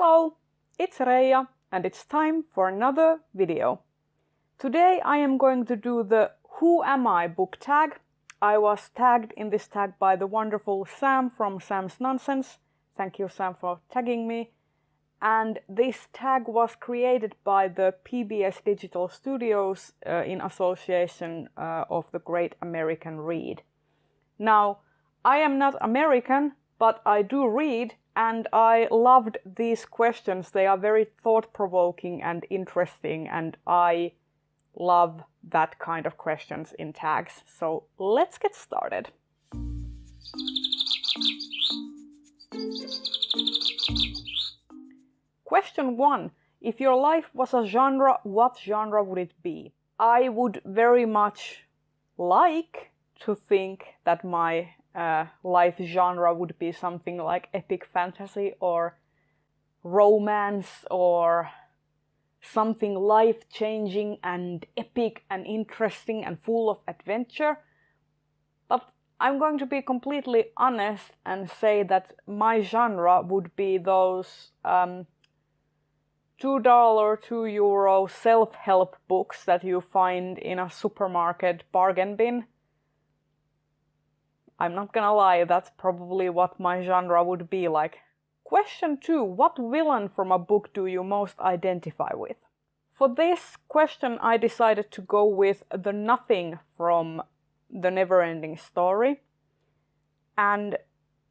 Hello, it's Reija and it's time for another video. Today I am going to do the Who Am I book tag. I was tagged in this tag by the wonderful Sam from Sam's Nonsense. Thank you, Sam, for tagging me. And this tag was created by the PBS Digital Studios in association of the Great American Read. Now, I am not American, but I do read, and I loved these questions. They are very thought-provoking and interesting, and I love that kind of questions in tags. So let's get started. Question 1. If your life was a genre, what genre would it be? I would very much like to think that my life genre would be something like epic fantasy or romance or something life-changing and epic and interesting and full of adventure. But I'm going to be completely honest and say that my genre would be those $2, €2 self-help books that you find in a supermarket bargain bin. I'm not gonna lie, that's probably what my genre would be like. Question 2. What villain from a book do you most identify with? For this question I decided to go with the Nothing from The Neverending Story. And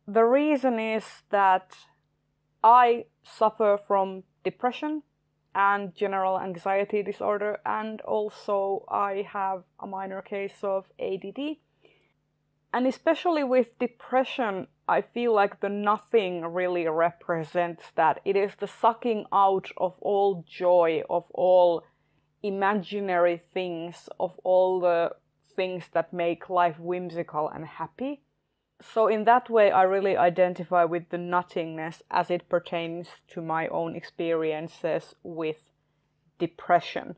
the reason is that I suffer from depression and general anxiety disorder, and also I have a minor case of ADD. And especially with depression, I feel like the Nothing really represents that. It is the sucking out of all joy, of all imaginary things, of all the things that make life whimsical and happy. So in that way, I really identify with the nothingness as it pertains to my own experiences with depression.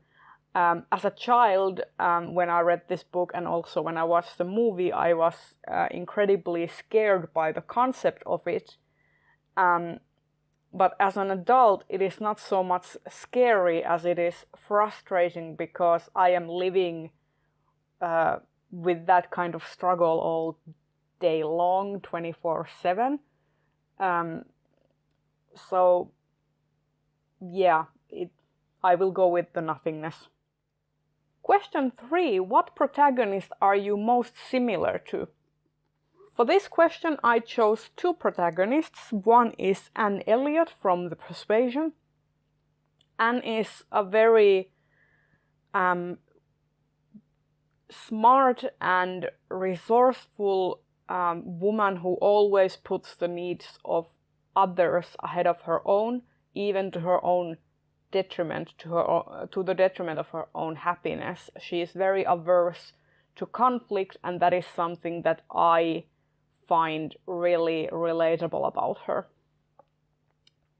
As a child, when I read this book and also when I watched the movie, I was incredibly scared by the concept of it. But as an adult, it is not so much scary as it is frustrating, because I am living with that kind of struggle all day long, 24/7. So yeah, I will go with the nothingness. Question 3. What protagonist are you most similar to? For this question I chose 2 protagonists. One is Anne Elliot from The Persuasion. Anne is a very smart and resourceful woman who always puts the needs of others ahead of her own, even to her own detriment, to the detriment of her own happiness. She is very averse to conflict, and that is something that I find really relatable about her.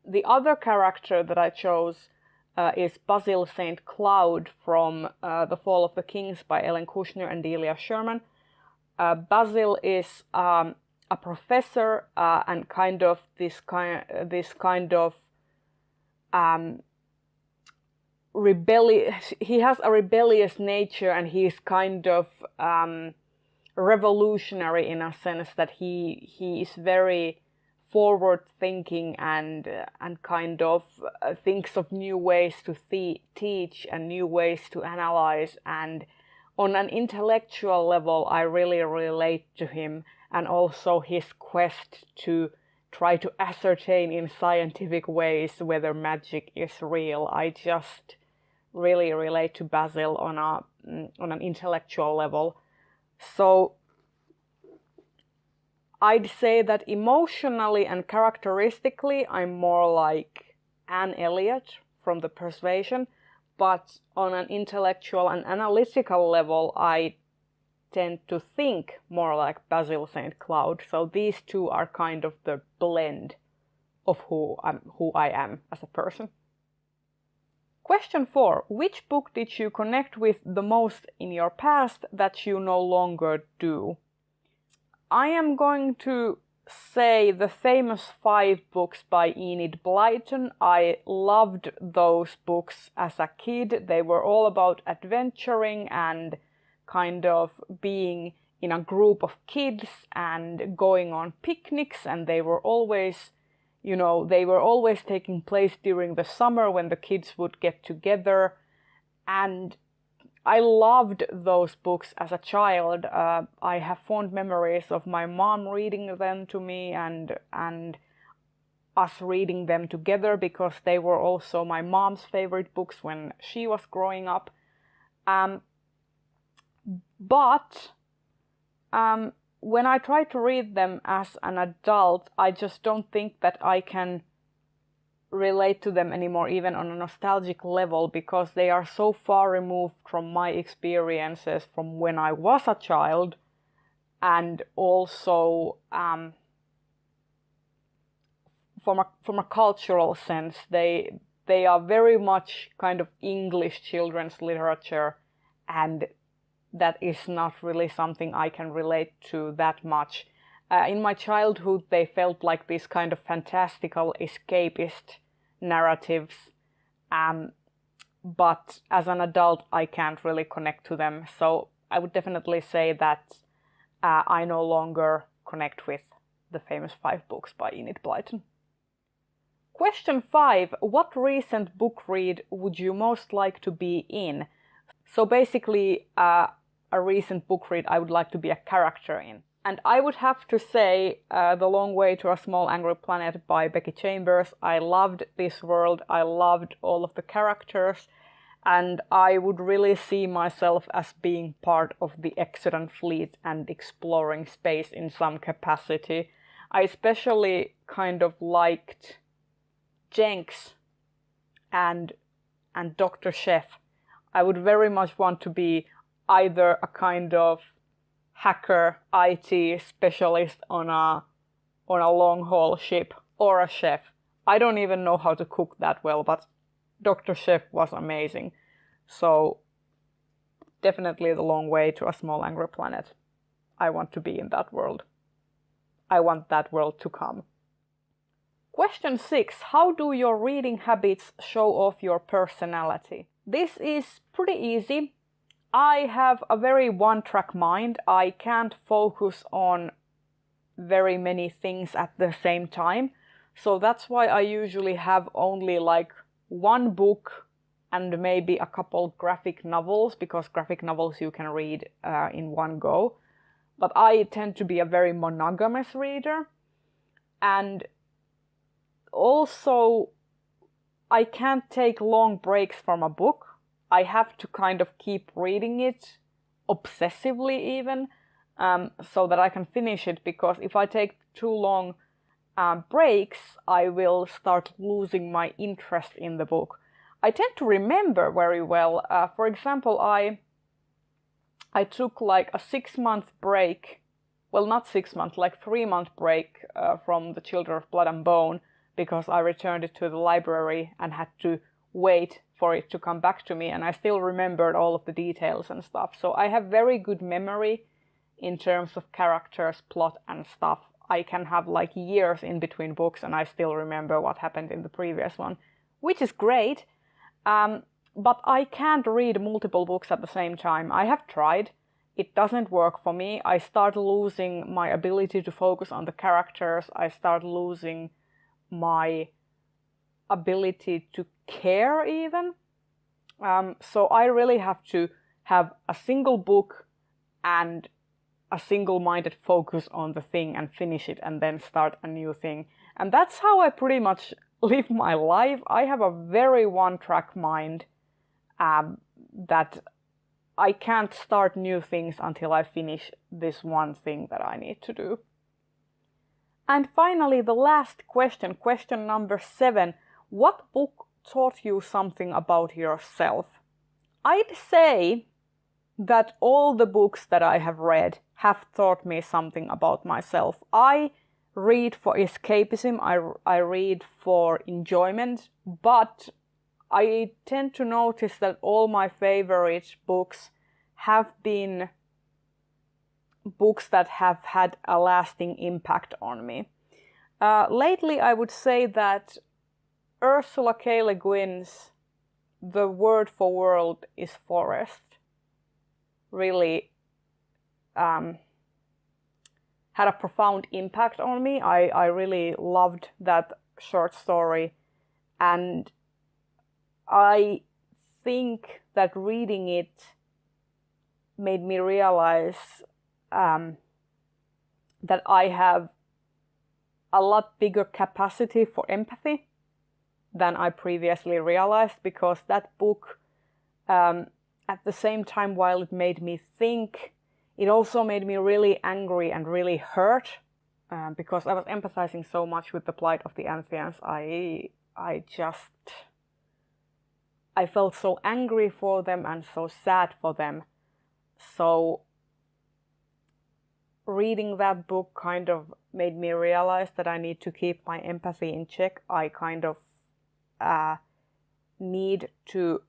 The other character that I chose is Basil St. Cloud from The Fall of the Kings by Ellen Kushner and Delia Sherman. Basil is a professor and kind of this kind of rebellious. He has a rebellious nature, and he's kind of revolutionary in a sense that he is very forward thinking and kind of thinks of new ways to teach and new ways to analyze, and on an intellectual level I really relate to him, and also his quest to try to ascertain in scientific ways whether magic is real. I just really relate to Basil on an intellectual level. So I'd say that emotionally and characteristically I'm more like Anne Elliot from The Persuasion, but on an intellectual and analytical level I tend to think more like Basil St. Cloud. So these two are kind of the blend of who I am as a person. Question 4. Which book did you connect with the most in your past that you no longer do? I am going to say the famous 5 books by Enid Blyton. I loved those books as a kid. They were all about adventuring and kind of being in a group of kids and going on picnics, and they were always, they were always taking place during the summer when the kids would get together. And I loved those books as a child. I have fond memories of my mom reading them to me and us reading them together, because they were also my mom's favorite books when she was growing up. But when I try to read them as an adult, I just don't think that I can relate to them anymore, even on a nostalgic level, because they are so far removed from my experiences from when I was a child, and also from a cultural sense, they are very much kind of English children's literature, and that is not really something I can relate to that much. In my childhood, they felt like these kind of fantastical escapist narratives, but as an adult, I can't really connect to them. So I would definitely say that I no longer connect with the famous 5 books by Enid Blyton. Question 5. What recent book read would you most like to be in? So basically, a recent book read I would like to be a character in. And I would have to say The Long Way to a Small Angry Planet by Becky Chambers. I loved this world, I loved all of the characters, and I would really see myself as being part of the Exodus fleet and exploring space in some capacity. I especially kind of liked Jenks and Dr. Chef. I would very much want to be either a kind of hacker, IT specialist on a long-haul ship, or a chef. I don't even know how to cook that well, but Dr. Chef was amazing. So definitely The Long Way to a Small Angry Planet. I want to be in that world. I want that world to come. Question 6. How do your reading habits show off your personality? This is pretty easy. I have a very one-track mind. I can't focus on very many things at the same time. So that's why I usually have only like one book and maybe a couple graphic novels, because graphic novels you can read in one go. But I tend to be a very monogamous reader. And also, I can't take long breaks from a book. I have to kind of keep reading it, obsessively even, so that I can finish it, because if I take too long breaks, I will start losing my interest in the book. I tend to remember very well. For example, I took like a 6-month break, well, not 6 months, like 3-month break from The Children of Blood and Bone, because I returned it to the library and had to wait for it to come back to me, and I still remembered all of the details and stuff. So I have very good memory in terms of characters, plot and stuff. I can have like years in between books and I still remember what happened in the previous one, which is great. But I can't read multiple books at the same time. I have tried. It doesn't work for me. I start losing my ability to focus on the characters. I start losing my ability to care even. So I really have to have a single book and a single-minded focus on the thing and finish it and then start a new thing. And that's how I pretty much live my life. I have a very one-track mind that I can't start new things until I finish this one thing that I need to do. And finally, the last question, question number 7. What book taught you something about yourself? I'd say that all the books that I have read have taught me something about myself. I read for escapism, I read for enjoyment, but I tend to notice that all my favorite books have been books that have had a lasting impact on me. Lately, I would say that Ursula K. Le Guin's The Word for World is Forest really had a profound impact on me. I really loved that short story, and I think that reading it made me realize that I have a lot bigger capacity for empathy than I previously realized, because that book, at the same time, while it made me think, it also made me really angry and really hurt, because I was empathizing so much with the plight of the amphibians. I felt so angry for them and so sad for them. So reading that book kind of made me realize that I need to keep my empathy in check. I kind of need to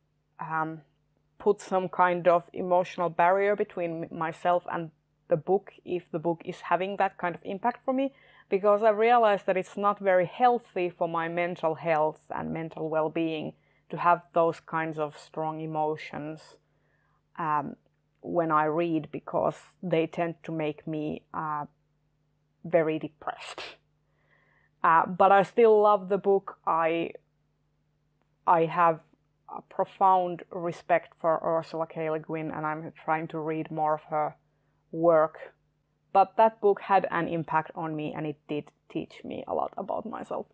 put some kind of emotional barrier between myself and the book if the book is having that kind of impact for me, because I realized that it's not very healthy for my mental health and mental well-being to have those kinds of strong emotions when I read, because they tend to make me very depressed. But I still love the book. I have a profound respect for Ursula K. Le Guin, and I'm trying to read more of her work. But that book had an impact on me, and it did teach me a lot about myself.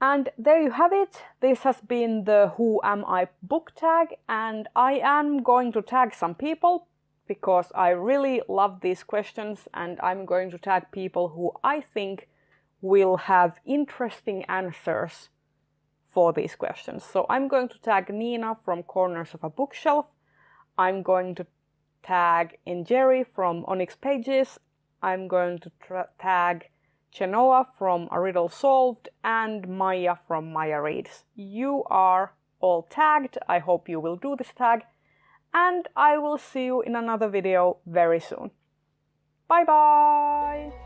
And there you have it. This has been the Who Am I book tag, and I am going to tag some people because I really love these questions, and I'm going to tag people who I think will have interesting answers for these questions. So I'm going to tag Nina from Corners of a Bookshelf. I'm going to tag Jerry from ONYX Pages. I'm going to tag Genoa from A Riddle Solved, and Maija from Maija Reads. You are all tagged. I hope you will do this tag, and I will see you in another video very soon. Bye bye!